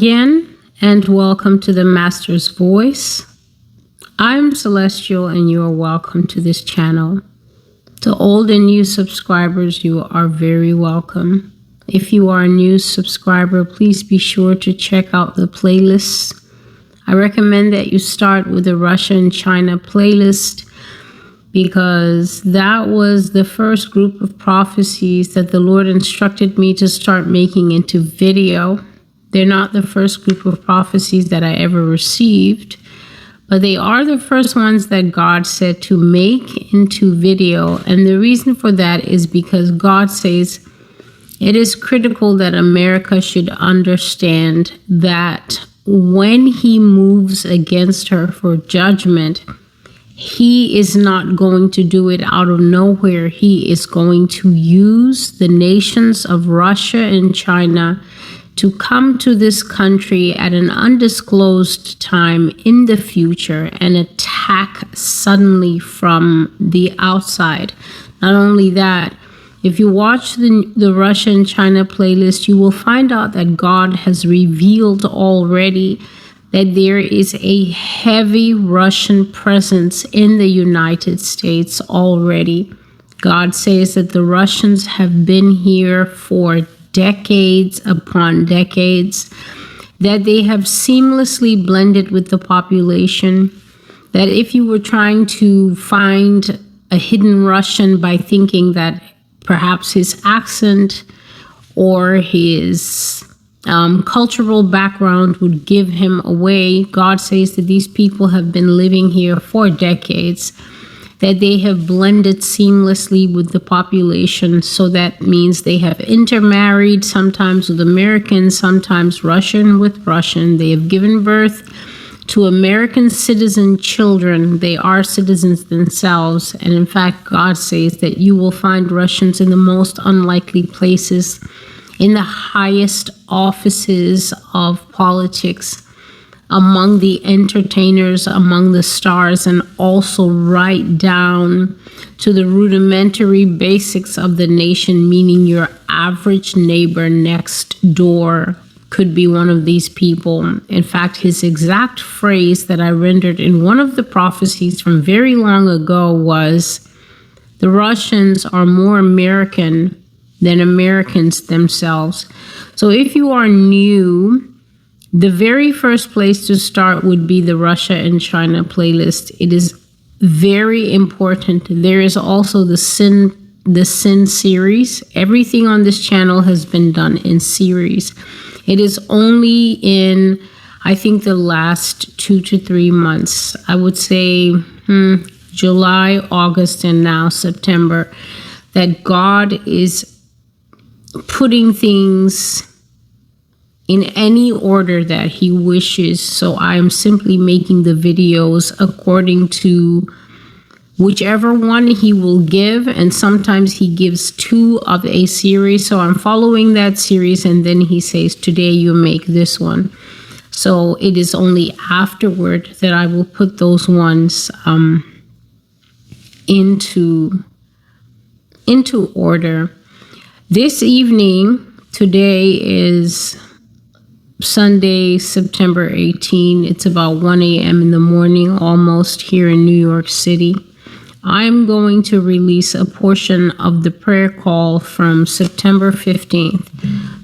Again, and welcome to the Master's Voice. I'm Celestial, and you are welcome to this channel. To old and new subscribers, you are very welcome. If you are a new subscriber, please be sure to check out the playlists. I recommend that you start with the Russia and China playlist, because that was the first group of prophecies that the Lord instructed me to start making into video. They're not the first group of prophecies that I ever received, but they are the first ones that God said to make into video. And the reason for that is because God says it is critical that America should understand that when He moves against her for judgment, He is not going to do it out of nowhere. He is going to use the nations of Russia and China to come to this country at an undisclosed time in the future and attack suddenly from the outside. Not only that, if you watch the Russia and China playlist, you will find out that God has revealed already that there is a heavy Russian presence in the United States already. God says that the Russians have been here for decades upon decades, that they have seamlessly blended with the population, that if you were trying to find a hidden Russian by thinking that perhaps his accent or his cultural background would give him away, God says that these people have been living here for decades, that they have blended seamlessly with the population. So that means they have intermarried, sometimes with Americans, sometimes Russian with Russian. They have given birth to American citizen children. They are citizens themselves. And in fact, God says that you will find Russians in the most unlikely places, in the highest offices of politics, among the entertainers, among the stars, and also right down to the rudimentary basics of the nation, meaning your average neighbor next door could be one of these people. In fact, his exact phrase that I rendered in one of the prophecies from very long ago was, "The Russians are more American than Americans themselves." So if you are new, the very first place to start would be the Russia and China playlist. It is very important. There is also the sin series. Everything on this channel has been done in series. It is only in, I think, the last 2 to 3 months, I would say July, August, and now September, that God is putting things in any order that He wishes. So I am simply making the videos according to whichever one He will give, and sometimes He gives 2 of a series. So I'm following that series, and then He says, today you make this one. So it is only afterward that I will put those ones into order. This evening, today is Sunday, September 18. It's about 1 a.m. in the morning, almost, here in New York City. I'm going to release a portion of the prayer call from September 15th.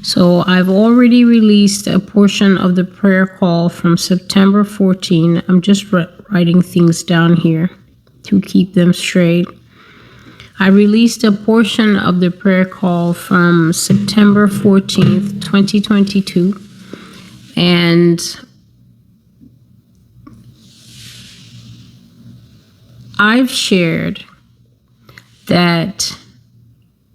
So I've already released a portion of the prayer call from September 14. I'm just writing things down here to keep them straight. I released a portion of the prayer call from September 14th, 2022. And I've shared that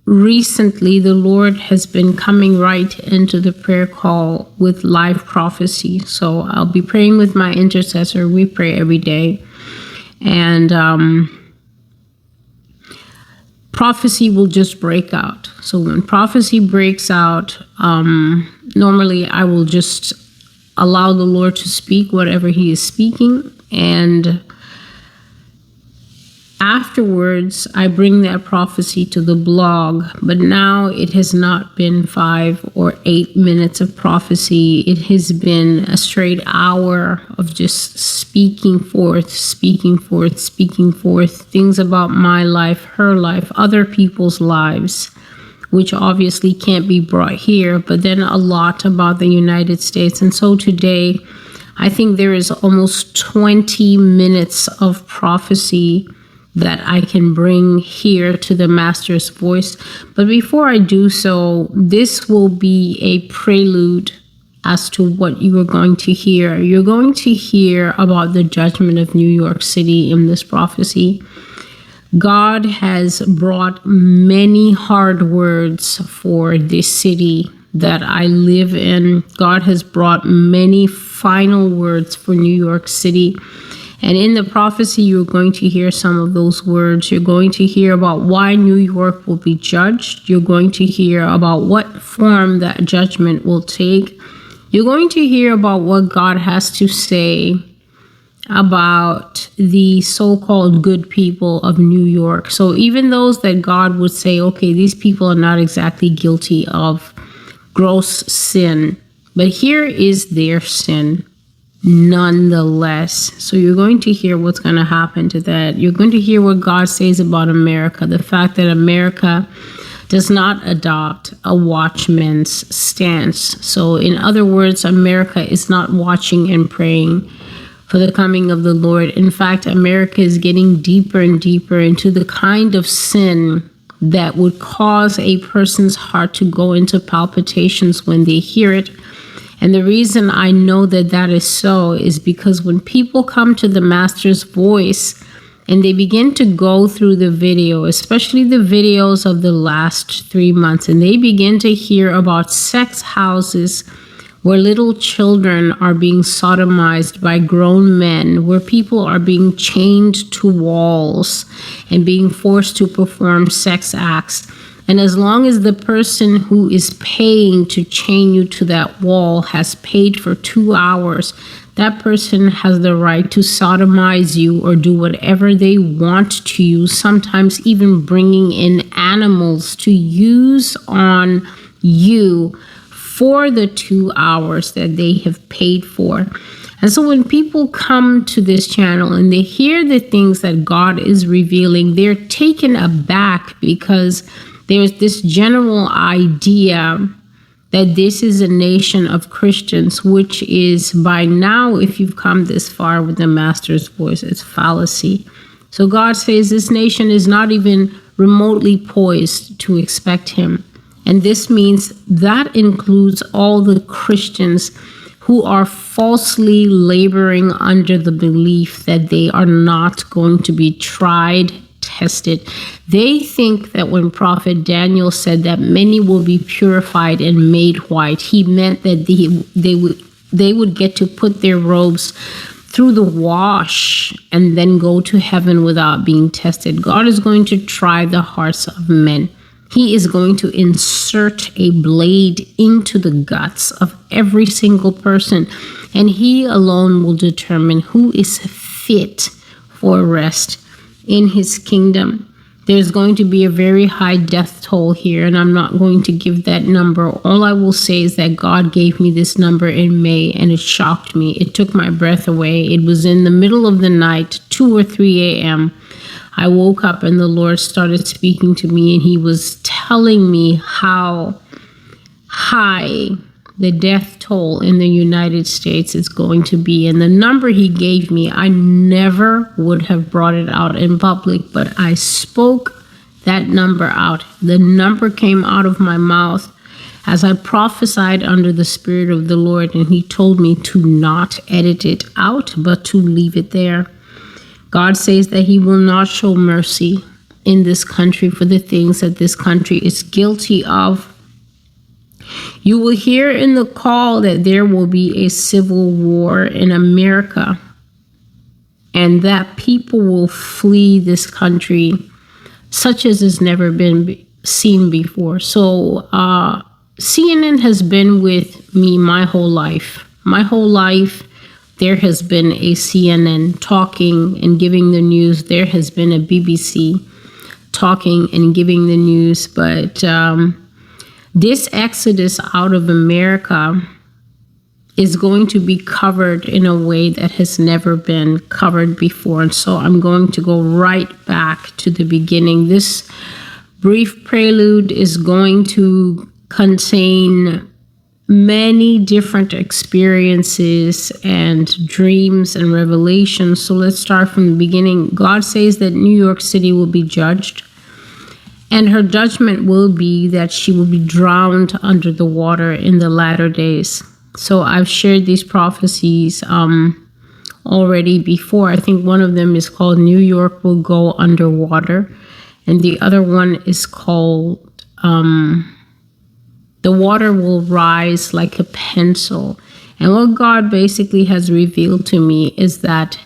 recently the Lord has been coming right into the prayer call with live prophecy. So I'll be praying with my intercessor. We pray every day. And prophecy will just break out. So when prophecy breaks out, normally I will just allow the Lord to speak whatever He is speaking, and Afterwards, I bring that prophecy to the blog, but now it has not been 5 or 8 minutes of prophecy. It has been a straight hour of just speaking forth things about my life, her life, other people's lives, which obviously can't be brought here, but then a lot about the United States. And so today, I think there is almost 20 minutes of prophecy that I can bring here to the Master's voice. But before I do so, this will be a prelude as to what you are going to hear. You're going to hear about the judgment of New York City in this prophecy. God has brought many hard words for this city that I live in. God has brought many final words for New York City. And in the prophecy, you're going to hear some of those words. You're going to hear about why New York will be judged. You're going to hear about what form that judgment will take. You're going to hear about what God has to say about the so-called good people of New York. So even those that God would say, okay, these people are not exactly guilty of gross sin, but here is their sin nonetheless. So you're going to hear what's going to happen to that. You're going to hear what God says about America, the fact that America does not adopt a watchman's stance. So in other words, America is not watching and praying for the coming of the Lord. In fact, America is getting deeper and deeper into the kind of sin that would cause a person's heart to go into palpitations when they hear it. And the reason I know that that is so is because when people come to the Master's voice and they begin to go through the video, especially the videos of the last 3 months, and they begin to hear about sex houses where little children are being sodomized by grown men, where people are being chained to walls and being forced to perform sex acts. And as long as the person who is paying to chain you to that wall has paid for 2 hours, that person has the right to sodomize you or do whatever they want to you, sometimes even bringing in animals to use on you for the 2 hours that they have paid for. And so when people come to this channel and they hear the things that God is revealing, they're taken aback because there's this general idea that this is a nation of Christians, which is by now, if you've come this far with the Master's voice, it's fallacy. So God says this nation is not even remotely poised to expect him. And this means that includes all the Christians who are falsely laboring under the belief that they are not going to be tried, tested. They think that when Prophet Daniel said that many will be purified and made white, he meant that they would get to put their robes through the wash and then go to heaven without being tested. God is going to try the hearts of men. He is going to insert a blade into the guts of every single person, and he alone will determine who is fit for rest in his kingdom. There's going to be a very high death toll here, and I'm not going to give that number. All I will say is that God gave me this number in May, and it shocked me. It took my breath away. It was in the middle of the night, 2 or 3 a.m. I woke up and the Lord started speaking to me, and he was telling me how high the death toll in the United States is going to be. And the number he gave me, I never would have brought it out in public, but I spoke that number out. The number came out of my mouth as I prophesied under the Spirit of the Lord, and he told me to not edit it out, but to leave it there. God says that he will not show mercy in this country for the things that this country is guilty of. You will hear in the call that there will be a civil war in America, and that people will flee this country such as has never been seen before. So CNN has been with me my whole life. My whole life, There has been a CNN talking and giving the news. There has been a BBC talking and giving the news. But this exodus out of America is going to be covered in a way that has never been covered before. And so I'm going to go right back to the beginning. This brief prelude is going to contain many different experiences and dreams and revelations. So let's start from the beginning. God says that New York City will be judged, and her judgment will be that she will be drowned under the water in the latter days. So I've shared these prophecies already before. I think one of them is called New York will go underwater, and the other one is called the water will rise like a pencil. And what God basically has revealed to me is that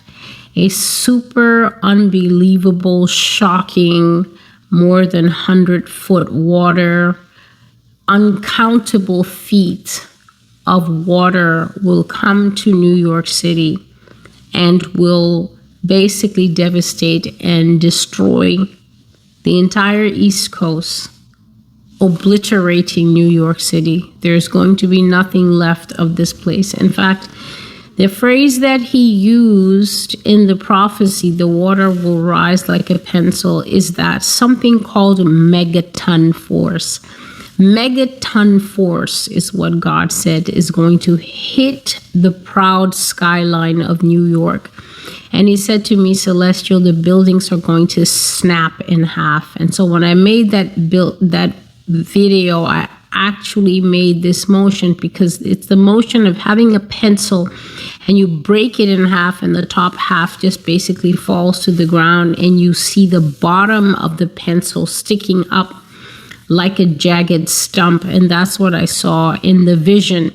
a super unbelievable, shocking, more than 100-foot water, uncountable feet of water will come to New York City and will basically devastate and destroy the entire East Coast, obliterating New York City. There's going to be nothing left of this place. In fact, the phrase that he used in the prophecy, the water will rise like a pencil, is that something called megaton force. Megaton force is what God said is going to hit the proud skyline of New York. And he said to me, Celestial, the buildings are going to snap in half. And so when I made that video, I actually made this motion because it's the motion of having a pencil and you break it in half and the top half just basically falls to the ground and you see the bottom of the pencil sticking up like a jagged stump. And that's what I saw in the vision,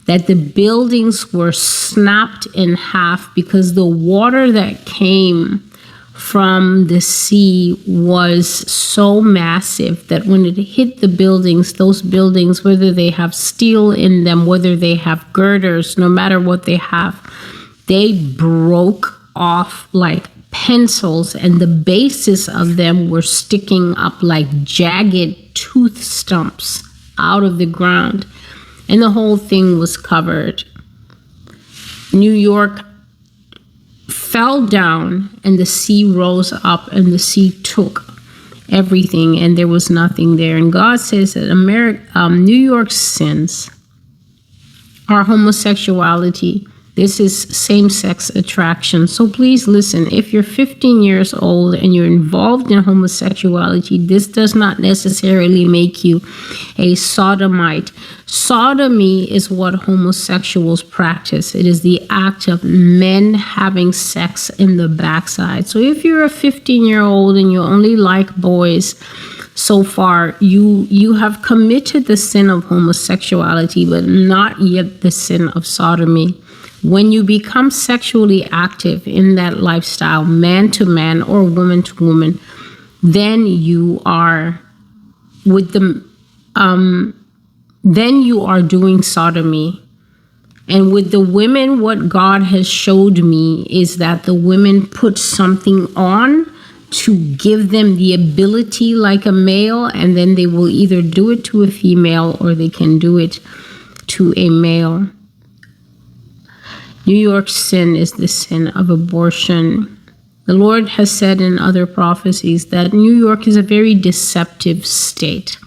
that the buildings were snapped in half because the water that came from the sea was so massive that when it hit the buildings, those buildings, whether they have steel in them, whether they have girders, no matter what they have, they broke off like pencils, and the bases of them were sticking up like jagged tooth stumps out of the ground, and the whole thing was covered. New York fell down and the sea rose up and the sea took everything and there was nothing there. And God says that New York's sins are homosexuality. This is same-sex attraction. So please listen, if you're 15 years old and you're involved in homosexuality, this does not necessarily make you a sodomite. Sodomy is what homosexuals practice. It is the act of men having sex in the backside. So if you're a 15-year-old and you only like boys, so far you have committed the sin of homosexuality, but not yet the sin of sodomy. When you become sexually active in that lifestyle, man to man or woman to woman, then you are then you are doing sodomy. And with the women, what God has showed me is that the women put something on to give them the ability like a male, and then they will either do it to a female or they can do it to a male. New York's sin is the sin of abortion. The Lord has said in other prophecies that New York is a very deceptive state.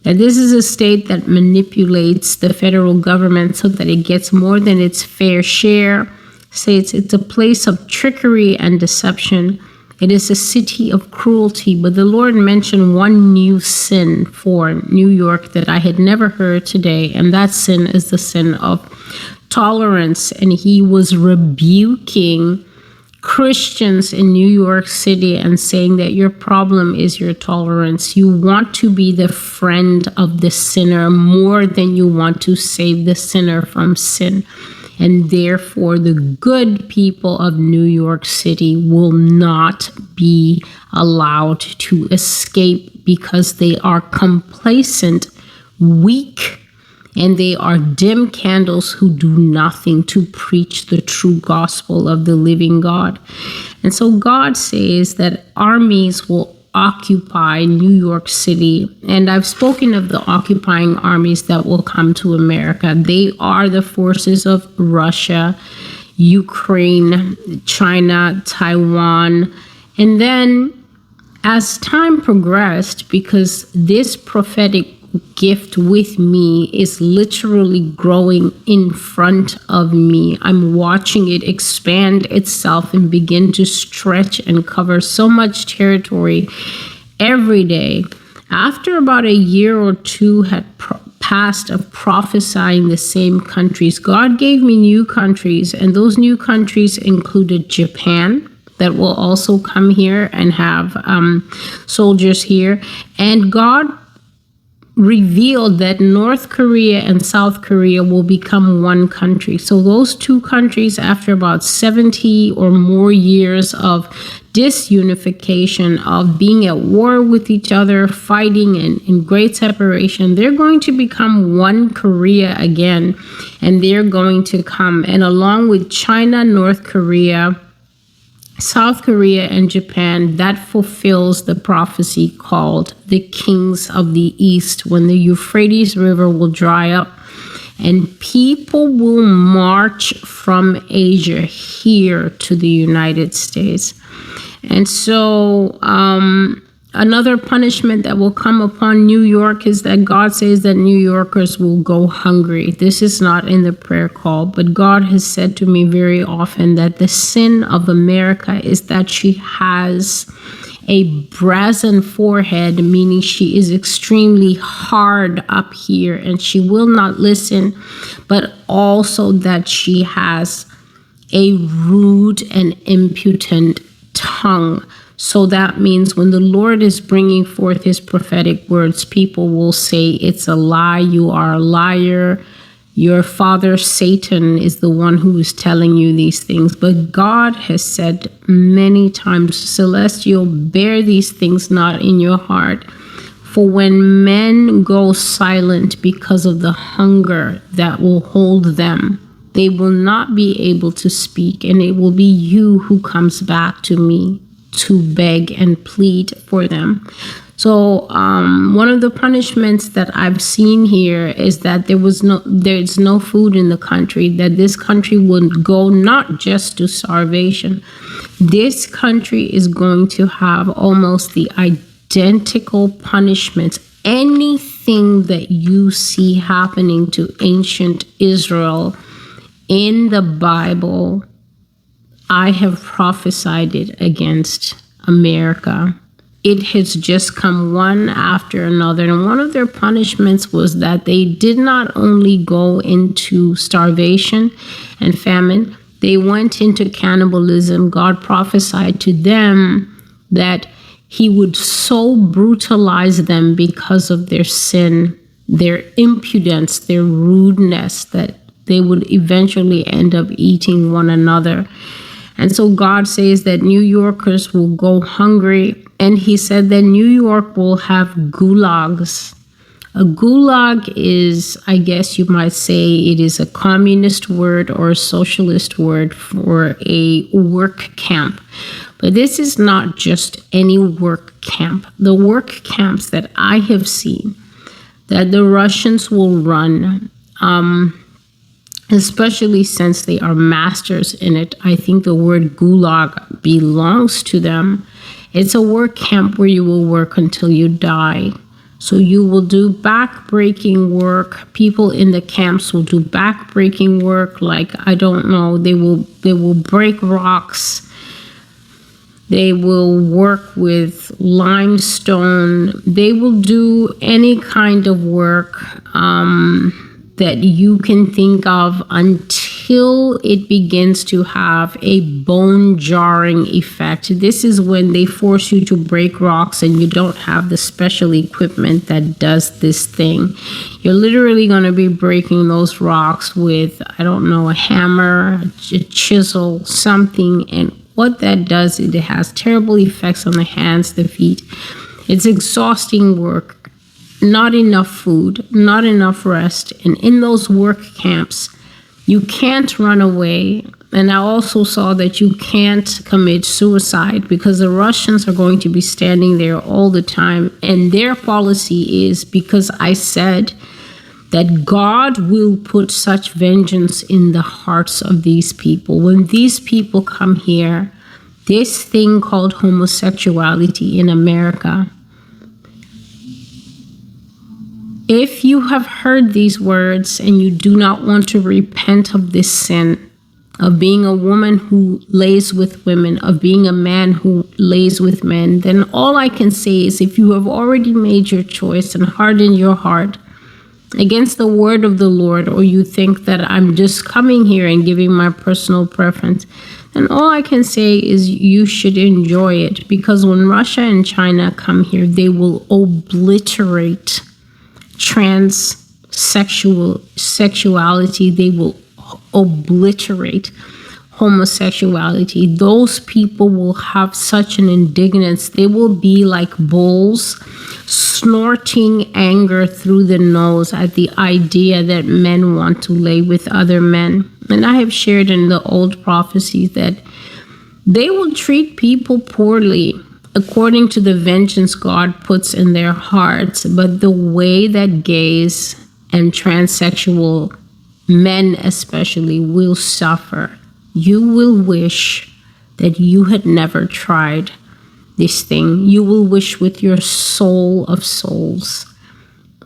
That this is a state that manipulates the federal government so that it gets more than its fair share. Say it's a place of trickery and deception. It is a city of cruelty. But the Lord mentioned one new sin for New York that I had never heard today, and that sin is the sin of tolerance. And he was rebuking Christians in New York City and saying that your problem is your tolerance. You want to be the friend of the sinner more than you want to save the sinner from sin. And therefore, the good people of New York City will not be allowed to escape because they are complacent, weak, and they are dim candles who do nothing to preach the true gospel of the living God. And so God says that armies will occupy New York City. And I've spoken of the occupying armies that will come to America. They are the forces of Russia, Ukraine, China, Taiwan. And then as time progressed, because this prophetic gift with me is literally growing in front of me, I'm watching it expand itself and begin to stretch and cover so much territory every day. After about a year or two had passed of prophesying the same countries, God gave me new countries, and those new countries included Japan, that will also come here and have soldiers here. And God revealed that North Korea and South Korea will become one country. So those two countries, after about 70 or more years of disunification, of being at war with each other, fighting and in great separation, they're going to become one Korea again. And they're going to come. And along with China, North Korea, South Korea, and Japan, that fulfills the prophecy called the Kings of the East, when the Euphrates River will dry up and people will march from Asia here to the United States. And so another punishment that will come upon New York is that God says that New Yorkers will go hungry. This is not in the prayer call, but God has said to me very often that the sin of America is that she has a brazen forehead, meaning she is extremely hard up here and she will not listen, but also that she has a rude and impudent tongue. So that means when the Lord is bringing forth his prophetic words, people will say, it's a lie, you are a liar, your father Satan is the one who is telling you these things. But God has said many times, Celestial, bear these things not in your heart. For when men go silent because of the hunger that will hold them, they will not be able to speak, and it will be you who comes back to me to beg and plead for them. So one of the punishments that I've seen here is that there's no food in the country, that this country would go not just to starvation. This country is going to have almost the identical punishments. Anything that you see happening to ancient Israel in the Bible, I have prophesied it against America. It has just come one after another. And one of their punishments was that they did not only go into starvation and famine, they went into cannibalism. God prophesied to them that he would so brutalize them because of their sin, their impudence, their rudeness, that they would eventually end up eating one another. And so God says that New Yorkers will go hungry. And he said that New York will have gulags. A gulag is, I guess you might say, it is a communist word or a socialist word for a work camp. But this is not just any work camp. The work camps that I have seen that the Russians will run, especially since they are masters in it. I think the word gulag belongs to them. It's a work camp where you will work until you die. So you will do back-breaking work. People in the camps will do back-breaking work, like, I don't know, they will break rocks. They will work with limestone. They will do any kind of work that you can think of until it begins to have a bone-jarring effect. This is when they force you to break rocks and you don't have the special equipment that does this thing. You're literally going to be breaking those rocks with, I don't know, a hammer, a chisel, something. And what that does is it has terrible effects on the hands, the feet. It's exhausting work. not enough food, not enough rest. And in those work camps, you can't run away. And I also saw that you can't commit suicide because the Russians are going to be standing there all the time. And their policy is, because I said that God will put such vengeance in the hearts of these people. When these people come here, this thing called homosexuality in America, if you have heard these words and you do not want to repent of this sin, of being a woman who lays with women, of being a man who lays with men, then all I can say is, if you have already made your choice and hardened your heart against the word of the Lord, or you think that I'm just coming here and giving my personal preference, then all I can say is you should enjoy it, because when Russia and China come here, they will obliterate sexuality. They will obliterate homosexuality. Those people will have such an indignance. They will be like bulls snorting anger through the nose at the idea that men want to lay with other men. And I have shared in the old prophecies that they will treat people poorly according to the vengeance God puts in their hearts. But the way that gays and transsexual men especially will suffer, you will wish that you had never tried this thing. You will wish with your soul of souls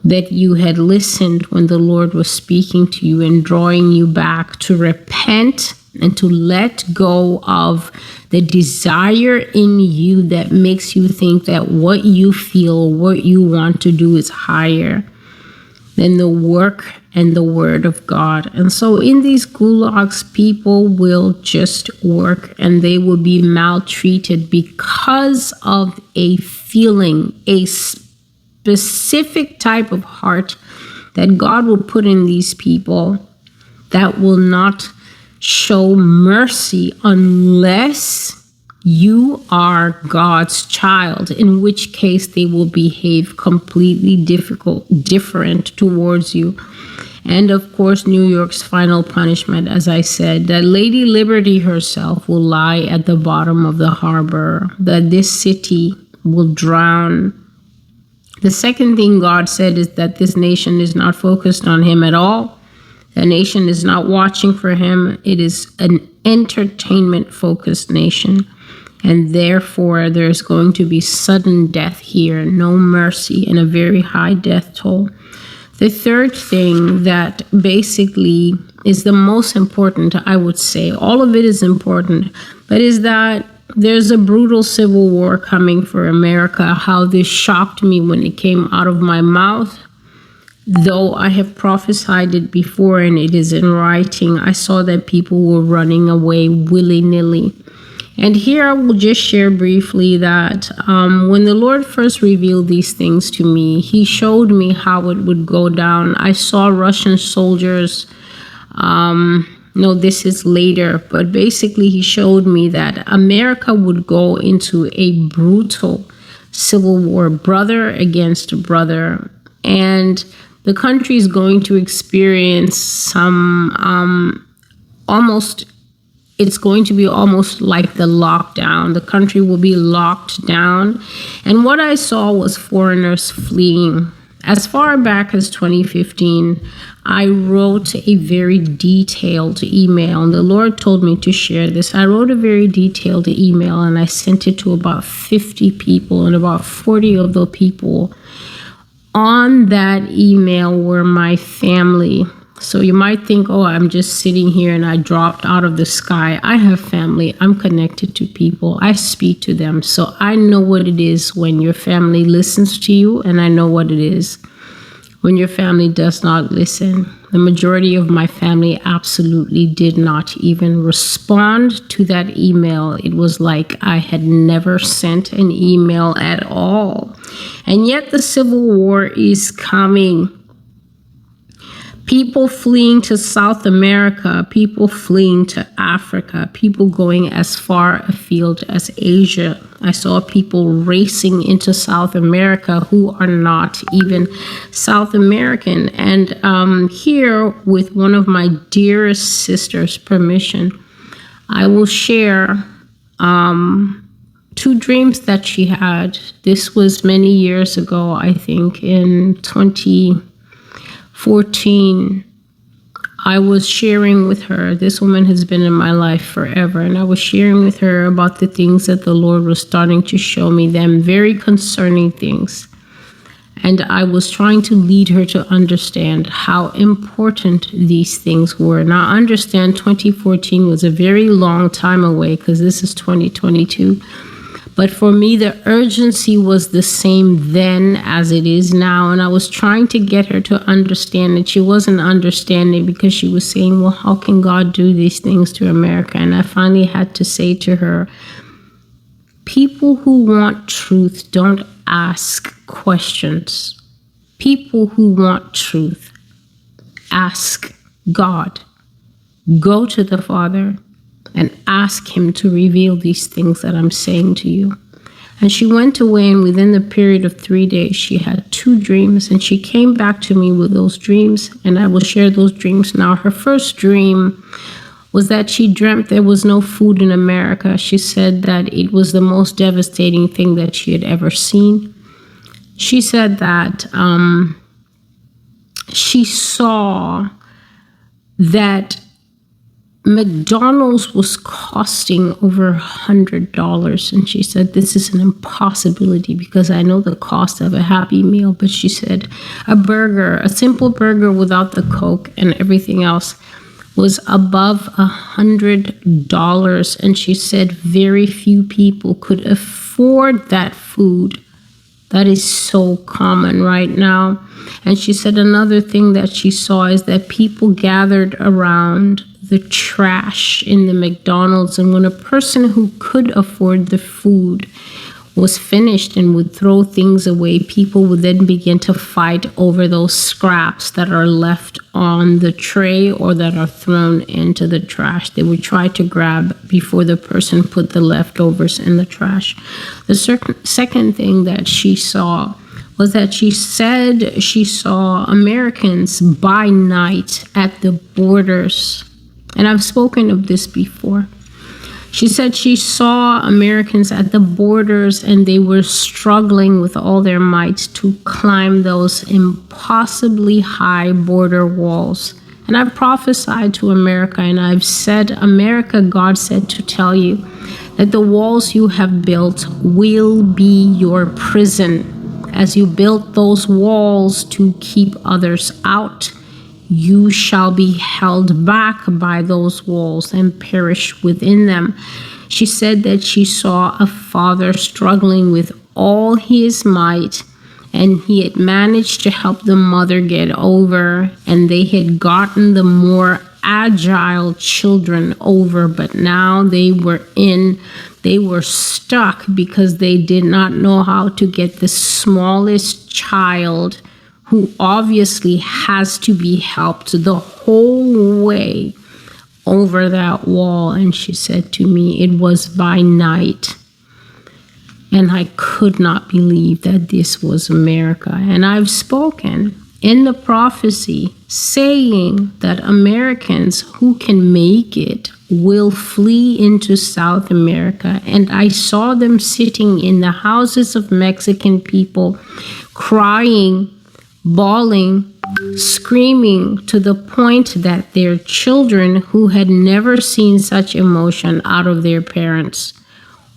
that you had listened when the Lord was speaking to you and drawing you back to repent and to let go of the desire in you that makes you think that what you feel, what you want to do is higher than the work and the word of God. And so in these gulags, people will just work and they will be maltreated because of a feeling, a specific type of heart that God will put in these people that will not show mercy unless you are God's child, in which case they will behave completely different towards you. And of course, New York's final punishment, as I said, that Lady Liberty herself will lie at the bottom of the harbor, that this city will drown. The second thing God said is that this nation is not focused on him at all. The nation is not watching for him. It is an entertainment-focused nation. And therefore, there's going to be sudden death here, no mercy, and a very high death toll. The third thing that basically is the most important, I would say, all of it is important, but is that there's a brutal civil war coming for America. How this shocked me when it came out of my mouth. Though I have prophesied it before and it is in writing, I saw that people were running away willy-nilly. And here I will just share briefly that when the Lord first revealed these things to me, he showed me how it would go down. I saw Russian soldiers, no, this is later, but basically he showed me that America would go into a brutal civil war, brother against brother. And the country is going to experience some it's going to be almost like the lockdown. The country will be locked down. And what I saw was foreigners fleeing. As far back as 2015, I wrote a very detailed email, and the Lord told me to share this. I wrote a very detailed email, and I sent it to about 50 people, and about 40 of the people on that email were my family. So you might think, oh, I'm just sitting here and I dropped out of the sky. I have family. I'm connected to people. I speak to them. So I know what it is when your family listens to you, and I know what it is when your family does not listen. The majority of my family absolutely did not even respond to that email. It was like I had never sent an email at all. And yet the Civil War is coming. People fleeing to South America, people fleeing to Africa, people going as far afield as Asia. I saw people racing into South America who are not even South American. And here, with one of my dearest sisters' permission, I will share 2 dreams that she had. This was many years ago, I think in 2014. I was sharing with her, this woman has been in my life forever, and I was sharing with her about the things that the Lord was starting to show me, them very concerning things. And I was trying to lead her to understand how important these things were. Now, understand 2014 was a very long time away because this is 2022. But for me, the urgency was the same then as it is now. And I was trying to get her to understand it. She wasn't understanding because she was saying, well, how can God do these things to America? And I finally had to say to her, people who want truth don't ask questions. People who want truth ask God. Go to the Father and ask him to reveal these things that I'm saying to you. And she went away, and within the period of 3 days, she had 2 dreams, and she came back to me with those dreams, and I will share those dreams now. Her first dream was that she dreamt there was no food in America. She said that it was the most devastating thing that she had ever seen. She said that she saw that McDonald's was costing over $100. And she said, this is an impossibility because I know the cost of a Happy Meal. But she said a burger, a simple burger without the Coke and everything else, was above $100. And she said very few people could afford that food. That is so common right now. And she said another thing that she saw is that people gathered around the trash in the McDonald's. And when a person who could afford the food was finished and would throw things away, people would then begin to fight over those scraps that are left on the tray or that are thrown into the trash. They would try to grab before the person put the leftovers in the trash. The second thing that she saw was that she said she saw Americans by night at the borders. And I've spoken of this before. She said she saw Americans at the borders and they were struggling with all their might to climb those impossibly high border walls. And I've prophesied to America, and I've said, America, God said to tell you that the walls you have built will be your prison. As you built those walls to keep others out, you shall be held back by those walls and perish within them. She said that she saw a father struggling with all his might, and he had managed to help the mother get over, and they had gotten the more agile children over, but now they were stuck because they did not know how to get the smallest child, who obviously has to be helped the whole way over that wall. And she said to me, it was by night. And I could not believe that this was America. And I've spoken in the prophecy saying that Americans who can make it will flee into South America. And I saw them sitting in the houses of Mexican people, crying, bawling, screaming, to the point that their children, who had never seen such emotion out of their parents,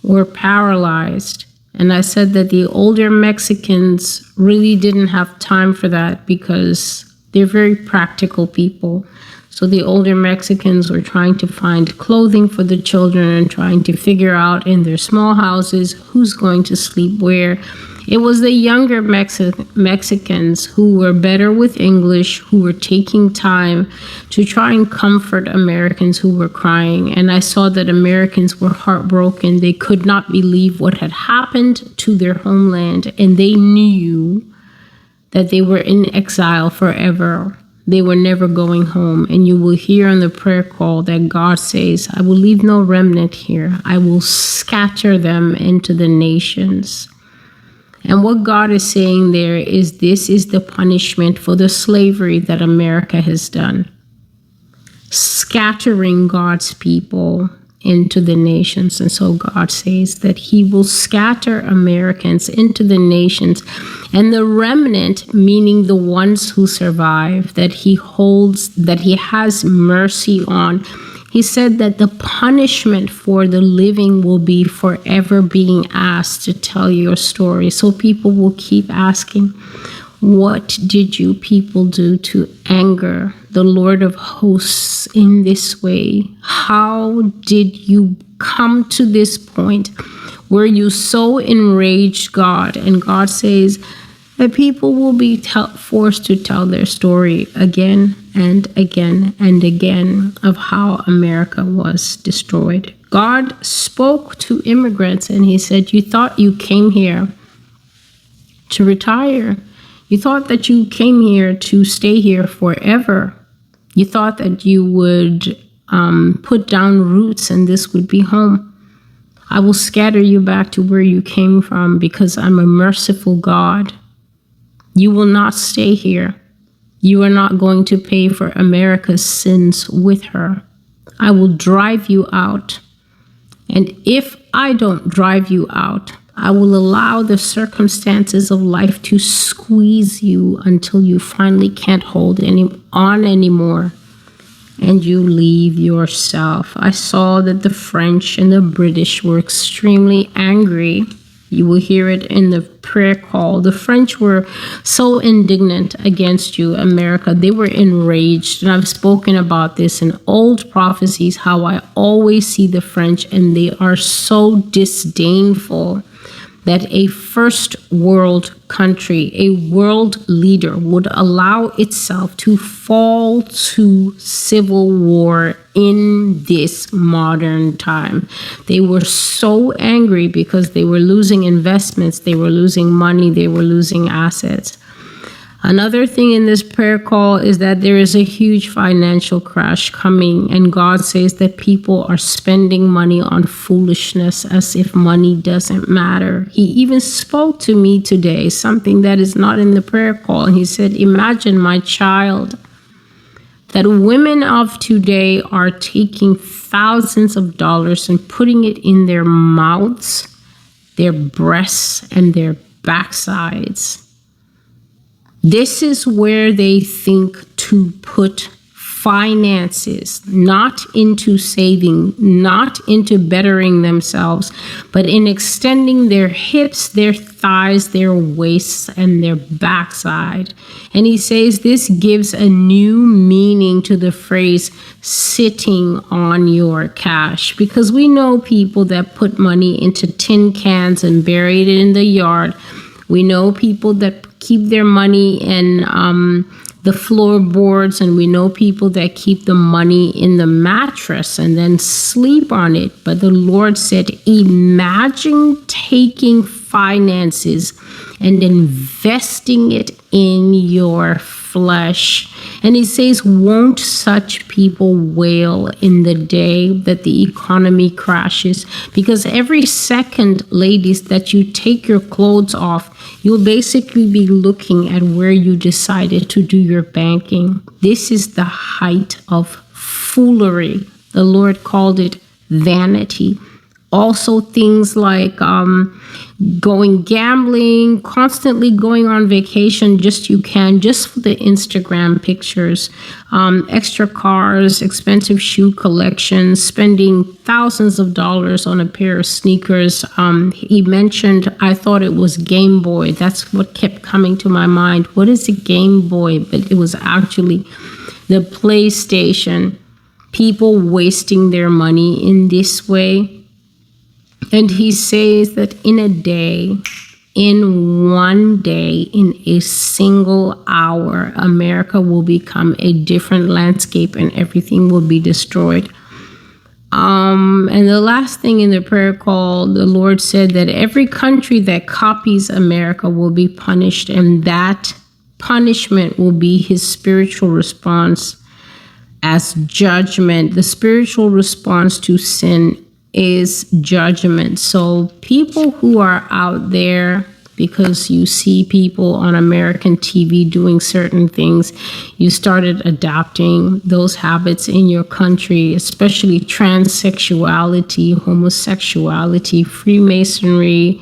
were paralyzed. And I said that the older Mexicans really didn't have time for that because they're very practical people. So the older Mexicans were trying to find clothing for the children and trying to figure out in their small houses who's going to sleep where. It was the younger Mexicans who were better with English, who were taking time to try and comfort Americans who were crying. And I saw that Americans were heartbroken. They could not believe what had happened to their homeland, and they knew that they were in exile forever. They were never going home. And you will hear on the prayer call that God says, I will leave no remnant here. I will scatter them into the nations. And what God is saying there is this is the punishment for the slavery that America has done. Scattering God's people into the nations. And so God says that he will scatter Americans into the nations, and the remnant, meaning the ones who survive, that he holds, that he has mercy on. He said that the punishment for the living will be forever being asked to tell your story. So people will keep asking, what did you people do to anger the Lord of hosts in this way? How did you come to this point where you so enraged God? And God says that people will be forced to tell their story again and again and again of how America was destroyed. God spoke to immigrants and he said, you thought you came here to retire. You thought that you came here to stay here forever. You thought that you would put down roots and this would be home. I will scatter you back to where you came from because I'm a merciful God. You will not stay here. You are not going to pay for America's sins with her. I will drive you out. And if I don't drive you out, I will allow the circumstances of life to squeeze you until you finally can't hold on anymore and you leave yourself. I saw that the French and the British were extremely angry. You will hear it in the prayer call. The French were so indignant against you, America. They were enraged. And I've spoken about this in old prophecies, how I always see the French and they are so disdainful that a first world country, a world leader, would allow itself to fall to civil war in this modern time. They were so angry because they were losing investments, they were losing money, they were losing assets. Another thing in this prayer call is that there is a huge financial crash coming, and God says that people are spending money on foolishness as if money doesn't matter. He even spoke to me today, something that is not in the prayer call, and he said, imagine, my child, that women of today are taking thousands of dollars and putting it in their mouths, their breasts, and their backsides. This is where they think to put finances, not into saving, not into bettering themselves, but in extending their hips, their thighs, their waists, and their backside. And he says this gives a new meaning to the phrase sitting on your cash, because we know people that put money into tin cans and bury it in the yard. We know people that keep their money in the floorboards, and we know people that keep the money in the mattress and then sleep on it. But the Lord said, imagine taking finances and investing it in your flesh. And he says, won't such people wail in the day that the economy crashes? Because every second, ladies, that you take your clothes off, you'll basically be looking at where you decided to do your banking. This is the height of foolery. The Lord called it vanity. Also things like going gambling, constantly going on vacation just for the Instagram pictures, extra cars, expensive shoe collections, spending thousands of dollars on a pair of sneakers. He mentioned, I thought it was Game Boy. That's what kept coming to my mind. What is a Game Boy? But it was actually the PlayStation. People wasting their money in this way. And he says that in one day, in a single hour, America will become a different landscape and everything will be destroyed. And the last thing in the prayer call, the Lord said that every country that copies America will be punished, and that punishment will be his spiritual response as judgment. The spiritual response to sin is judgment. So people who are out there, because you see people on American TV doing certain things, you started adopting those habits in your country, especially transsexuality, homosexuality, Freemasonry,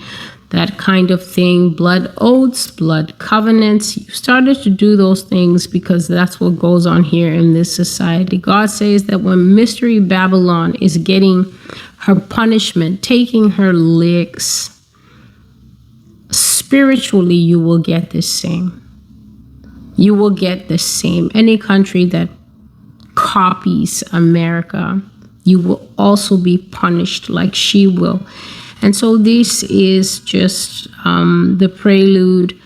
that kind of thing, blood oaths, blood covenants. You started to do those things because that's what goes on here in this society. God says that when Mystery Babylon is getting her punishment, taking her licks, spiritually, you will get the same. You will get the same. Any country that copies America, you will also be punished like she will. And so this is just the prelude.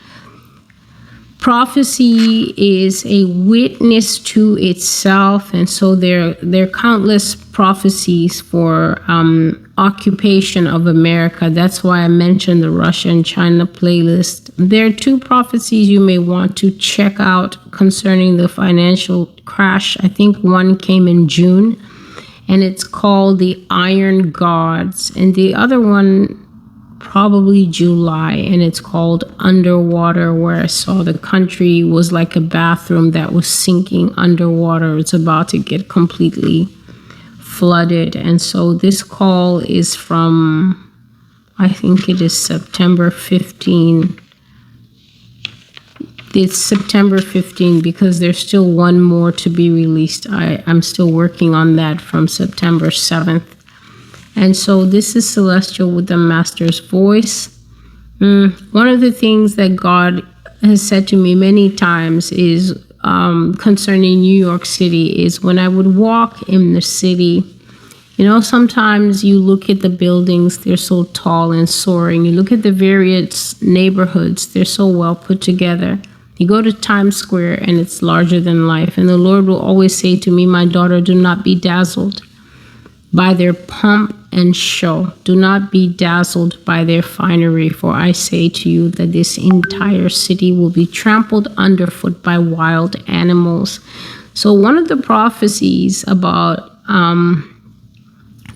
Prophecy is a witness to itself. And so there are countless prophecies for occupation of America. That's why I mentioned the Russia and China playlist. There are 2 prophecies you may want to check out concerning the financial crash. I think one came in June, and it's called the Iron Gods. And the other one, probably July, and it's called Underwater, where I saw the country was like a bathroom that was sinking underwater. It's about to get completely flooded. And so this call is from, I think it is September 15. It's September 15 because there's still one more to be released. I'm still working on that from September 7th. And so this is Celestial with the Master's Voice. One of the things that God has said to me many times is concerning New York City is when I would walk in the city, you know, sometimes you look at the buildings, they're so tall and soaring. You look at the various neighborhoods, they're so well put together. You go to Times Square and it's larger than life. And the Lord will always say to me, my daughter, do not be dazzled by their pomp and show. Do not be dazzled by their finery, for I say to you that this entire city will be trampled underfoot by wild animals. So one of the prophecies about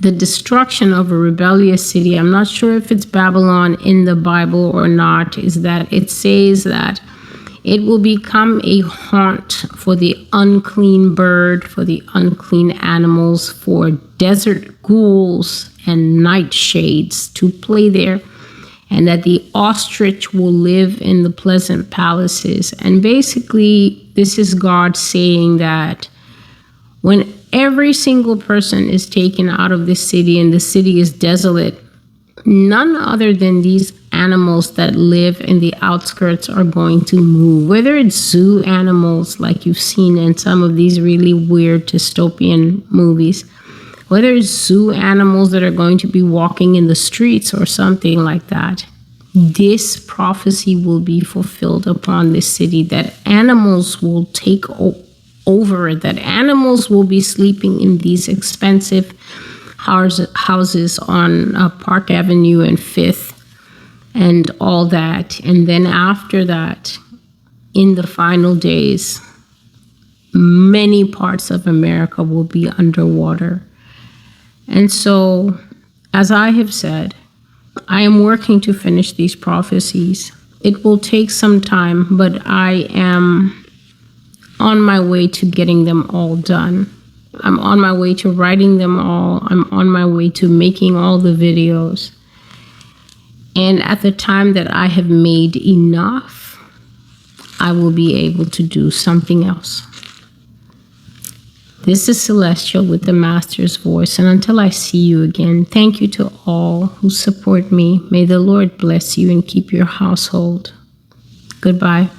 the destruction of a rebellious city, I'm not sure if it's Babylon in the Bible or not, is that it says that it will become a haunt for the unclean bird, for the unclean animals, for desert ghouls and nightshades to play there, and that the ostrich will live in the pleasant palaces. And basically, this is God saying that when every single person is taken out of this city and the city is desolate, none other than these animals that live in the outskirts are going to move. Whether it's zoo animals like you've seen in some of these really weird dystopian movies, whether it's zoo animals that are going to be walking in the streets or something like that, this prophecy will be fulfilled upon this city, that animals will take over, that animals will be sleeping in these expensive houses on Park Avenue and 5th and all that. And then after that, in the final days, many parts of America will be underwater. And so, as I have said, I am working to finish these prophecies. It will take some time, but I am on my way to getting them all done. I'm on my way to writing them all. I'm on my way to making all the videos. And at the time that I have made enough, I will be able to do something else. This is Celestial with the Master's Voice. And until I see you again, thank you to all who support me. May the Lord bless you and keep your household. Goodbye.